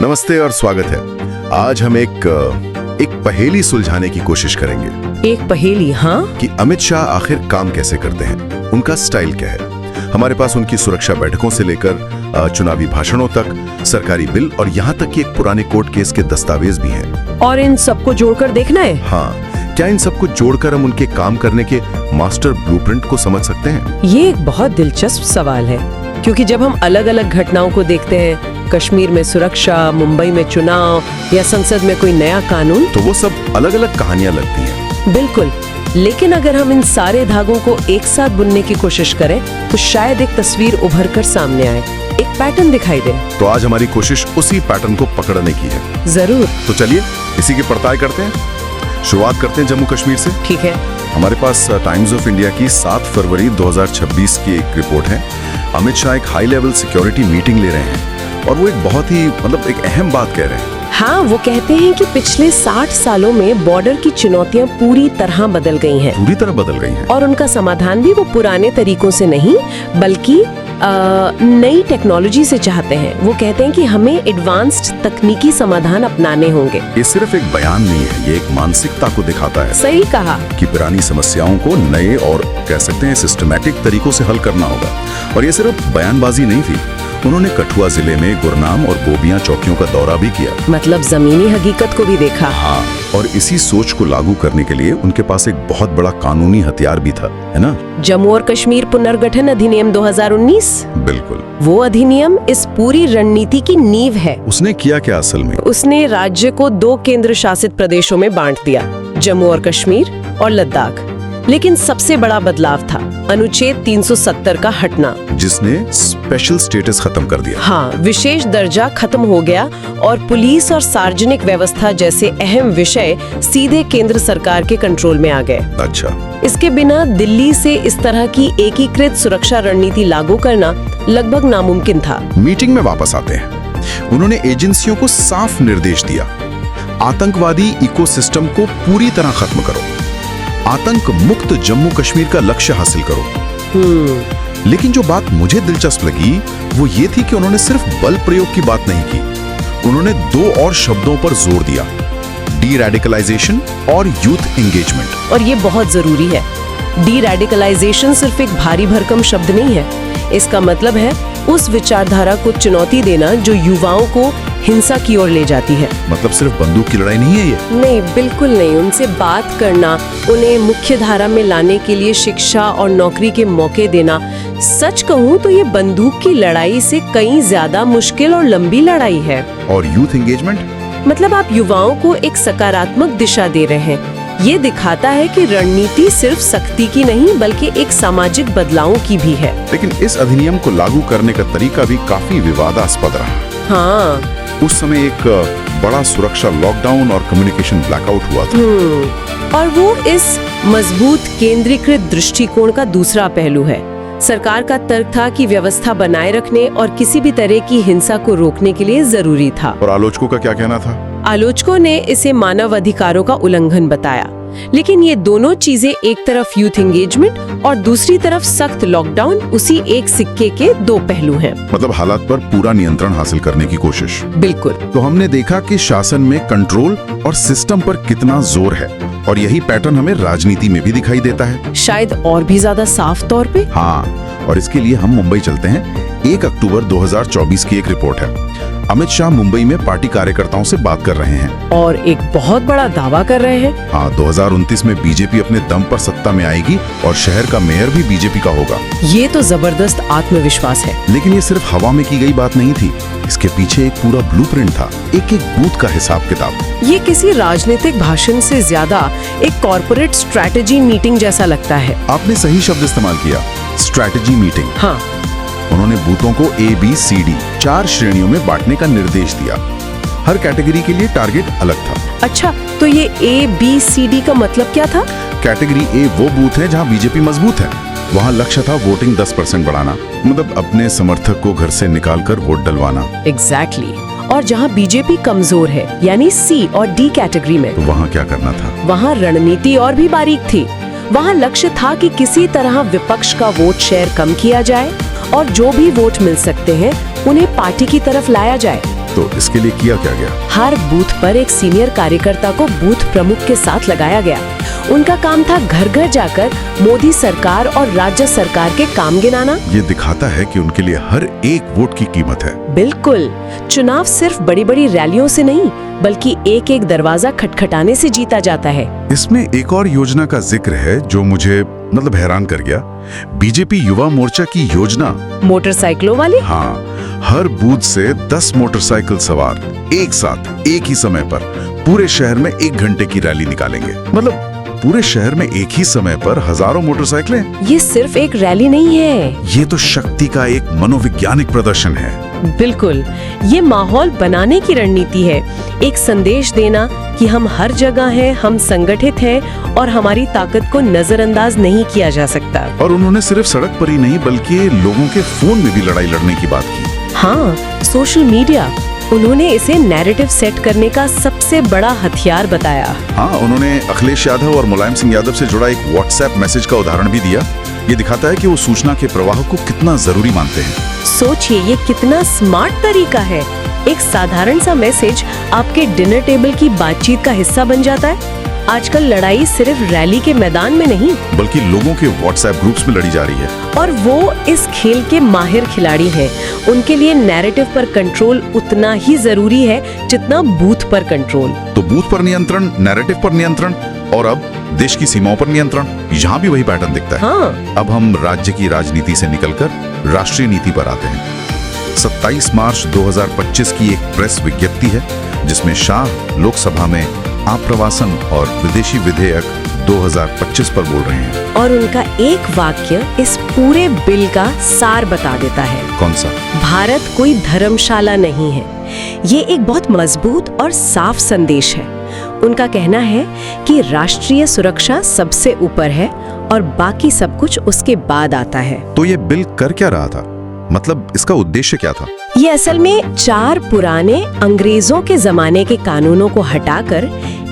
नमस्ते और स्वागत है। आज हम एक पहेली सुलझाने की कोशिश करेंगे। एक पहेली? हाँ। कि अमित शाह आखिर काम कैसे करते हैं, उनका स्टाइल क्या है। हमारे पास उनकी सुरक्षा बैठकों से लेकर चुनावी भाषणों तक, सरकारी बिल और यहाँ तक कि एक पुराने कोर्ट केस के दस्तावेज भी हैं। और इन सबको जोड़कर देखना है? हाँ, क्या इन सबको जोड़कर हम उनके काम करने के मास्टर ब्लूप्रिंट को समझ सकते हैं? ये एक बहुत दिलचस्प सवाल है, क्योंकि जब हम अलग अलग घटनाओं को देखते हैं, कश्मीर में सुरक्षा, मुंबई में चुनाव या संसद में कोई नया कानून, तो वो सब अलग अलग कहानियां लगती हैं। बिल्कुल। लेकिन अगर हम इन सारे धागों को एक साथ बुनने की कोशिश करें तो शायद एक तस्वीर उभर कर सामने आए, एक पैटर्न दिखाई दे। तो आज हमारी कोशिश उसी पैटर्न को पकड़ने की है। जरूर। तो चलिए इसी की पड़ताल करते हैं। शुरुआत करते हैं जम्मू कश्मीर से। ठीक है। हमारे पास टाइम्स ऑफ इंडिया की 7 फरवरी 2026 की एक रिपोर्ट है। अमित शाह एक हाई लेवल सिक्योरिटी मीटिंग ले रहे हैं और वो एक बहुत ही एक अहम बात कह रहे हैं। हाँ, वो कहते हैं कि पिछले 60 सालों में बॉर्डर की चुनौतियां पूरी तरह बदल गई हैं। पूरी तरह बदल गई हैं। और उनका समाधान भी वो पुराने तरीकों से नहीं बल्कि नई टेक्नोलॉजी से चाहते हैं। वो कहते हैं कि हमें एडवांस्ड तकनीकी समाधान अपनाने होंगे। ये सिर्फ एक बयान नहीं है, ये एक मानसिकता को दिखाता है। सही कहा। कि पुरानी समस्याओं को नए और कह सकते हैं सिस्टमैटिक तरीकों से हल करना होगा। और ये सिर्फ बयानबाजी नहीं थी, उन्होंने कठुआ जिले में गुरनाम और गोबियां चौकियों का दौरा भी किया। मतलब जमीनी हकीकत को भी देखा। हाँ, और इसी सोच को लागू करने के लिए उनके पास एक बहुत बड़ा कानूनी हथियार भी था, है ना? जम्मू और कश्मीर पुनर्गठन अधिनियम 2019। बिल्कुल। वो अधिनियम इस पूरी रणनीति की नींव है। उसने किया क्या असल में? उसने राज्य को 2 केंद्र शासित प्रदेशों में बांट दिया, जम्मू और कश्मीर और लद्दाख। लेकिन सबसे बड़ा बदलाव था अनुच्छेद 370 का हटना, जिसने स्पेशल स्टेटस खत्म कर दिया। हाँ, विशेष दर्जा खत्म हो गया और पुलिस और सार्वजनिक व्यवस्था जैसे अहम विषय सीधे केंद्र सरकार के कंट्रोल में आ गए। अच्छा। इसके बिना दिल्ली से इस तरह की एकीकृत सुरक्षा रणनीति लागू करना लगभग नामुमकिन था। मीटिंग में वापस आते हैं। उन्होंने एजेंसियों को साफ निर्देश दिया, आतंकवादी इकोसिस्टम को पूरी तरह खत्म करो, आतंक मुक्त जम्मू कश्मीर का लक्ष्य हासिल करो। लेकिन जो बात मुझे दिलचस्प लगी वो ये थी कि उन्होंने सिर्फ बल प्रयोग की बात नहीं की, उन्होंने 2 और शब्दों पर जोर दिया, डी रेडिकलाइजेशन और यूथ एंगेजमेंट। और ये बहुत जरूरी है। डी रेडिकलाइजेशन सिर्फ एक भारी भरकम शब्द नहीं है, इसका मतलब है उस विचारधारा को चुनौती देना जो युवाओं को हिंसा की ओर ले जाती है। मतलब सिर्फ बंदूक की लड़ाई नहीं है ये? नहीं, बिल्कुल नहीं। उनसे बात करना, उन्हें मुख्य धारा में लाने के लिए शिक्षा और नौकरी के मौके देना। सच कहूँ तो ये बंदूक की लड़ाई से कहीं ज्यादा मुश्किल और लंबी लड़ाई है। और यूथ एंगेजमेंट? मतलब आप युवाओं को एक सकारात्मक दिशा दे रहे हैं। ये दिखाता है कि रणनीति सिर्फ सख्ती की नहीं बल्कि एक सामाजिक बदलाव की भी है। लेकिन इस अधिनियम को लागू करने का तरीका भी काफी विवादास्पद रहा। हाँ, उस समय एक बड़ा सुरक्षा लॉकडाउन और कम्युनिकेशन ब्लैकआउट हुआ था। और वो इस मजबूत केंद्रीकृत दृष्टिकोण का दूसरा पहलू है। सरकार का तर्क था कि व्यवस्था बनाए रखने और किसी भी तरह की हिंसा को रोकने के लिए जरूरी था। और आलोचकों का क्या कहना था? आलोचकों ने इसे मानव अधिकारों का उल्लंघन बताया। लेकिन ये दोनों चीजें, एक तरफ यूथ एंगेजमेंट और दूसरी तरफ सख्त लॉकडाउन, उसी एक सिक्के के 2 पहलू हैं। मतलब हालात पर पूरा नियंत्रण हासिल करने की कोशिश। बिल्कुल। तो हमने देखा कि शासन में कंट्रोल और सिस्टम पर कितना जोर है, और यही पैटर्न हमें राजनीति में भी दिखाई देता है, शायद और भी ज्यादा साफ तौर पे। हाँ, और इसके लिए हम मुंबई चलते हैं। 1 अक्टूबर 2024 की एक रिपोर्ट है। अमित शाह मुंबई में पार्टी कार्यकर्ताओं से बात कर रहे हैं और एक बहुत बड़ा दावा कर रहे हैं। हाँ, 2029 में बीजेपी अपने दम पर सत्ता में आएगी और शहर का मेयर भी बीजेपी का होगा। ये तो जबरदस्त आत्मविश्वास है। लेकिन ये सिर्फ हवा में की गई बात नहीं थी, इसके पीछे एक पूरा ब्लूप्रिंट था, एक एक बूथ का हिसाब किताब। ये किसी राजनीतिक भाषण से ज्यादा एक कॉर्पोरेट स्ट्रैटेजी मीटिंग जैसा लगता है। आपने सही शब्द इस्तेमाल किया, स्ट्रैटेजी मीटिंग। हाँ। उन्होंने बूथों को ABCD 4 श्रेणियों में बांटने का निर्देश दिया। हर कैटेगरी के लिए टारगेट अलग था। अच्छा, तो ये ABCD का मतलब क्या था? कैटेगरी A वो बूथ है जहां बीजेपी मजबूत है, वहां लक्ष्य था वोटिंग 10% बढ़ाना, मतलब अपने समर्थक को घर से निकालकर वोट डलवाना। एग्जैक्टली। और जहां बीजेपी कमजोर है, यानी C और D कैटेगरी में, तो वहां क्या करना था? वहां रणनीति और भी बारीक थी। वहां लक्ष्य था कि किसी तरह विपक्ष का वोट शेयर कम किया जाए और जो भी वोट मिल सकते हैं उन्हें पार्टी की तरफ लाया जाए। तो इसके लिए किया क्या गया? हर बूथ पर एक सीनियर कार्यकर्ता को बूथ प्रमुख के साथ लगाया गया। उनका काम था घर घर जाकर मोदी सरकार और राज्य सरकार के काम गिनाना। ये दिखाता है कि उनके लिए हर एक वोट की कीमत है। बिल्कुल, चुनाव सिर्फ बड़ी बड़ी रैलियों से नहीं बल्कि एक एक दरवाजा खटखटाने से जीता जाता है। इसमें एक और योजना का जिक्र है जो मुझे हैरान कर गया। बीजेपी युवा मोर्चा की योजना। मोटरसाइकिलों वाली? हाँ, हर बूथ से 10 मोटरसाइकिल सवार एक साथ एक ही समय पर पूरे शहर में 1 घंटे की रैली निकालेंगे। पूरे शहर में एक ही समय पर हजारों मोटरसाइकिलें। ये सिर्फ एक रैली नहीं है, ये तो शक्ति का एक मनोवैज्ञानिक प्रदर्शन है। बिल्कुल, ये माहौल बनाने की रणनीति है। एक संदेश देना कि हम हर जगह हैं, हम संगठित हैं और हमारी ताकत को नजरअंदाज नहीं किया जा सकता। और उन्होंने सिर्फ सड़क पर ही नहीं बल्कि लोगों के फोन में भी लड़ाई लड़ने की बात की। हाँ, सोशल मीडिया, उन्होंने इसे नैरेटिव सेट करने का सबसे बड़ा हथियार बताया। हाँ, उन्होंने अखिलेश यादव और मुलायम सिंह यादव से जुड़ा एक व्हाट्सएप मैसेज का उदाहरण भी दिया। ये दिखाता है कि वो सूचना के प्रवाह को कितना जरूरी मानते हैं। सोचिए ये कितना स्मार्ट तरीका है। एक साधारण सा मैसेज आपके डिनर टेबल की बातचीत का हिस्सा बन जाता है। आजकल लड़ाई सिर्फ रैली के मैदान में नहीं बल्कि लोगों के व्हाट्सएप ग्रुप्स में लड़ी जा रही है। और वो इस खेल के माहिर खिलाड़ी हैं। उनके लिए नैरेटिव पर कंट्रोल उतना ही जरूरी है जितना बूथ पर कंट्रोल। तो बूथ पर नियंत्रण, नैरेटिव पर नियंत्रण और अब देश की सीमाओं पर नियंत्रण, यहाँ भी वही पैटर्न दिखता है। हाँ। अब हम राज्य की राजनीति से निकलकर राष्ट्रीय नीति पर आते हैं। 27 मार्च 2025 की एक प्रेस विज्ञप्ति है जिसमें शाह लोकसभा में आप्रवासन और विदेशी विधेयक 2025 पर बोल रहे हैं। और उनका एक वाक्य इस पूरे बिल का सार बता देता है। कौन सा? भारत कोई धर्मशाला नहीं है। ये एक बहुत मजबूत और साफ संदेश है। उनका कहना है कि राष्ट्रीय सुरक्षा सबसे ऊपर है और बाकी सब कुछ उसके बाद आता है। तो ये बिल कर क्या रहा था? इसका उद्देश्य क्या था? ये असल में 4 पुराने अंग्रेजों के जमाने के कानूनों को हटाकर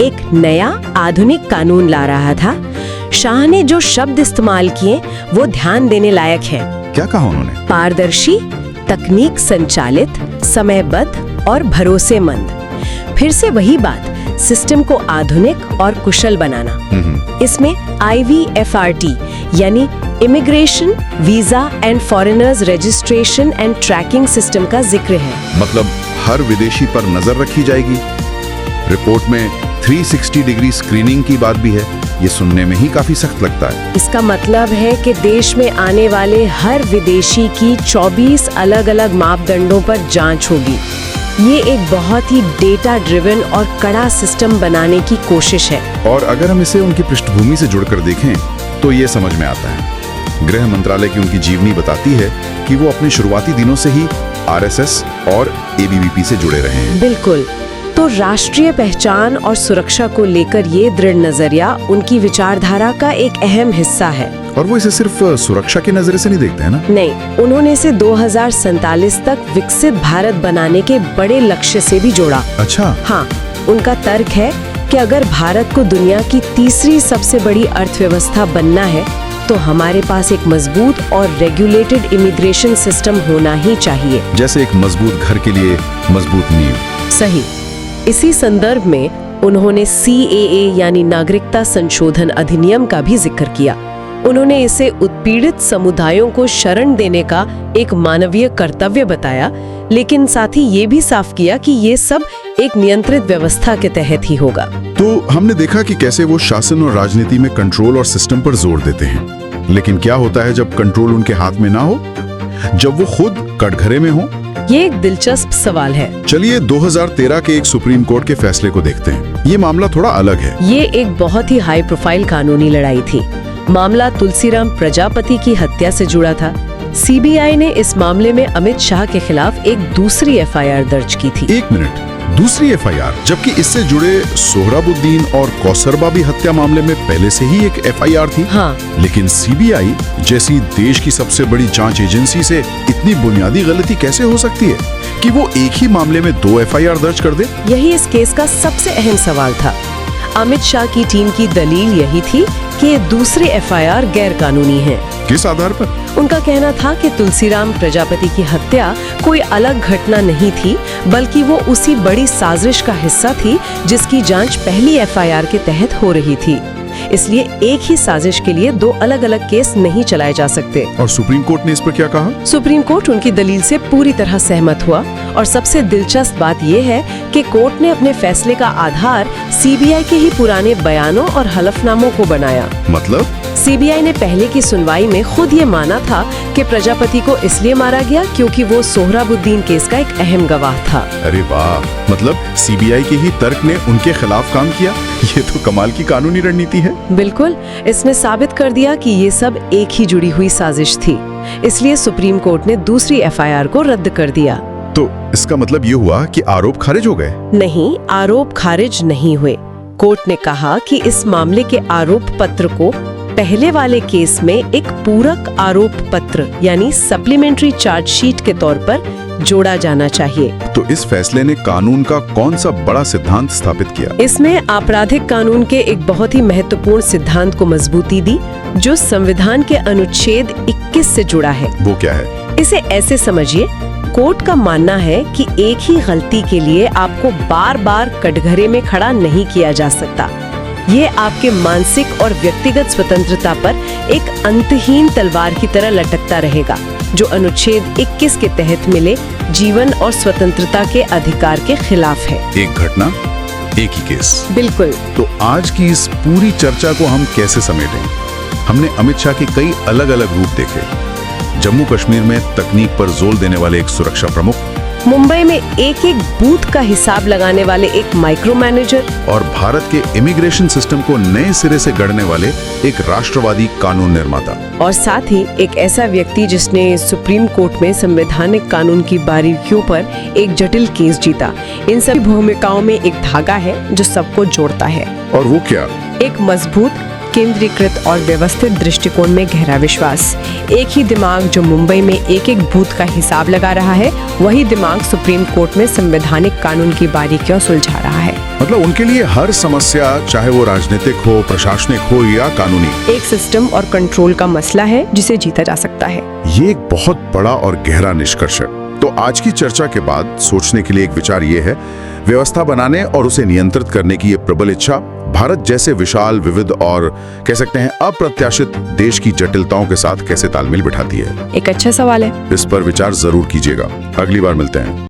एक नया आधुनिक कानून ला रहा था। शाह ने जो शब्द इस्तेमाल किए वो ध्यान देने लायक हैं। क्या कहा उन्होंने? पारदर्शी, तकनीक संचालित, समयबद्ध और भरोसेमंद। फिर से वही बात, सिस्टम को आधुनिक और कुशल बनाना। इसमें IVFRT यानी immigration, visa and foreigners registration and tracking system का जिक्र है। हर विदेशी पर नजर रखी जाएगी। रिपोर्ट में 360 डिग्री स्क्रीनिंग की बात भी है। ये सुनने में ही काफी सख्त लगता है। इसका मतलब है कि देश में आने वाले हर विदेशी की 24 अलग-अलग मापदंडों पर जांच होगी। ये एक बहुत ही डेटा ड्रिवन और कड़ा सिस्टम बनाने की कोशिश है। और अगर हम इसे उनकी पृष्ठभूमि से जुड़कर देखें तो ये समझ में आता है। गृह मंत्रालय की उनकी जीवनी बताती है कि वो अपने शुरुआती दिनों से ही RSS और ABVP से जुड़े रहे हैं। बिल्कुल, तो राष्ट्रीय पहचान और सुरक्षा को लेकर ये दृढ़ नजरिया उनकी विचारधारा का एक अहम हिस्सा है। और वो इसे सिर्फ सुरक्षा के नजरिए से नहीं देखते हैं ना? नहीं, उन्होंने इसे 2047 तक विकसित भारत बनाने के बड़े लक्ष्य से भी जोड़ा। अच्छा। हाँ, उनका तर्क है कि अगर भारत को दुनिया की तीसरी सबसे बड़ी अर्थव्यवस्था बनना है तो हमारे पास एक मजबूत और रेगुलेटेड इमिग्रेशन सिस्टम होना ही चाहिए। जैसे एक मजबूत घर के लिए मजबूत नींव। सही। इसी संदर्भ में उन्होंने CAA यानी नागरिकता संशोधन अधिनियम का भी जिक्र किया। उन्होंने इसे उत्पीड़ित समुदायों को शरण देने का एक मानवीय कर्तव्य बताया, लेकिन साथ ही ये भी साफ किया कि ये सब एक नियंत्रित व्यवस्था के तहत ही होगा। तो हमने देखा कि कैसे वो शासन और राजनीति में कंट्रोल और सिस्टम पर जोर देते हैं। लेकिन क्या होता है जब कंट्रोल उनके हाथ में ना हो, जब वो खुद कटघरे में हो? ये एक दिलचस्प सवाल है। चलिए 2013 के एक सुप्रीम कोर्ट के फैसले को देखते हैं। ये मामला थोड़ा अलग है। ये एक बहुत ही हाई प्रोफाइल कानूनी लड़ाई थी। मामला तुलसीराम प्रजापति की हत्या से जुड़ा था। CBI ने इस मामले में अमित शाह के खिलाफ एक दूसरी FIR दर्ज की थी। एक मिनट, दूसरी FIR? जबकि इससे जुड़े सोहराबुद्दीन और कौसरबा हत्या मामले में पहले से ही एक FIR थी। हाँ। लेकिन CBI जैसी देश की सबसे बड़ी जांच एजेंसी से इतनी बुनियादी गलती कैसे हो सकती है कि वो एक ही मामले में 2 FIR दर्ज कर दे? यही इस केस का सबसे अहम सवाल था। अमित शाह की टीम की दलील यही थी कि ये दूसरे एफआईआर गैर कानूनी हैं। किस आधार पर? उनका कहना था कि तुलसीराम प्रजापति की हत्या कोई अलग घटना नहीं थी, बल्कि वो उसी बड़ी साजिश का हिस्सा थी जिसकी जांच पहली एफआईआर के तहत हो रही थी। इसलिए एक ही साजिश के लिए दो अलग अलग केस नहीं चलाए जा सकते। और सुप्रीम कोर्ट ने इस पर क्या कहा? सुप्रीम कोर्ट उनकी दलील से पूरी तरह सहमत हुआ और सबसे दिलचस्प बात यह है कि कोर्ट ने अपने फैसले का आधार सीबीआई के ही पुराने बयानों और हलफनामों को बनाया। मतलब? सीबीआई ने पहले की सुनवाई में खुद ये माना था कि प्रजापति को इसलिए मारा गया क्योंकि वो सोहराबुद्दीन केस का एक अहम गवाह था। अरे वाह, मतलब सीबीआई के ही तर्क ने उनके खिलाफ काम किया। ये तो कमाल की कानूनी रणनीति है। बिल्कुल, इसने साबित कर दिया कि ये सब एक ही जुड़ी हुई साजिश थी। इसलिए सुप्रीम कोर्ट ने दूसरी एफआईआर को रद्द कर दिया। तो इसका मतलब ये हुआ कि आरोप खारिज हो गए? नहीं, आरोप खारिज नहीं हुए। कोर्ट ने कहा कि इस मामले के आरोप पत्र को पहले वाले केस में एक पूरक आरोप पत्र यानी सप्लीमेंट्री चार्जशीट के तौर पर जोड़ा जाना चाहिए। तो इस फैसले ने कानून का कौन सा बड़ा सिद्धांत स्थापित किया? इसमें आपराधिक कानून के एक बहुत ही महत्वपूर्ण सिद्धांत को मजबूती दी, जो संविधान के अनुच्छेद 21 से जुड़ा है। वो क्या है? इसे ऐसे समझिए, कोर्ट का मानना है कि एक ही गलती के लिए आपको बार बार कटघरे में खड़ा नहीं किया जा सकता। ये आपके मानसिक और व्यक्तिगत स्वतंत्रता पर एक अंतहीन तलवार की तरह लटकता रहेगा, जो अनुच्छेद 21 के तहत मिले जीवन और स्वतंत्रता के अधिकार के खिलाफ है। एक घटना, एक ही केस। बिल्कुल। तो आज की इस पूरी चर्चा को हम कैसे समेटें? हमने अमित शाह के कई अलग अलग रूप देखे। जम्मू कश्मीर में तकनीक पर जोर देने वाले एक सुरक्षा प्रमुख, मुंबई में एक एक बूथ का हिसाब लगाने वाले एक माइक्रो मैनेजर, और भारत के इमिग्रेशन सिस्टम को नए सिरे से गढ़ने वाले एक राष्ट्रवादी कानून निर्माता। और साथ ही एक ऐसा व्यक्ति जिसने सुप्रीम कोर्ट में संवैधानिक कानून की बारीकियों पर एक जटिल केस जीता। इन सभी भूमिकाओं में एक धागा है जो सबको जोड़ता है। और वो क्या? एक मजबूत, केंद्रीकृत और व्यवस्थित दृष्टिकोण में गहरा विश्वास। एक ही दिमाग जो मुंबई में एक एक बूथ का हिसाब लगा रहा है, वही दिमाग सुप्रीम कोर्ट में संवैधानिक कानून की बारीकियां सुलझा रहा है। मतलब उनके लिए हर समस्या, चाहे वो राजनीतिक हो, प्रशासनिक हो या कानूनी, एक सिस्टम और कंट्रोल का मसला है जिसे जीता जा सकता है। ये एक बहुत बड़ा और गहरा निष्कर्ष है। तो आज की चर्चा के बाद सोचने के लिए एक विचार ये है, व्यवस्था बनाने और उसे नियंत्रित करने की ये प्रबल इच्छा भारत जैसे विशाल, विविध और कह सकते हैं अप्रत्याशित देश की जटिलताओं के साथ कैसे तालमेल बिठाती है? एक अच्छा सवाल है। इस पर विचार जरूर कीजिएगा। अगली बार मिलते हैं।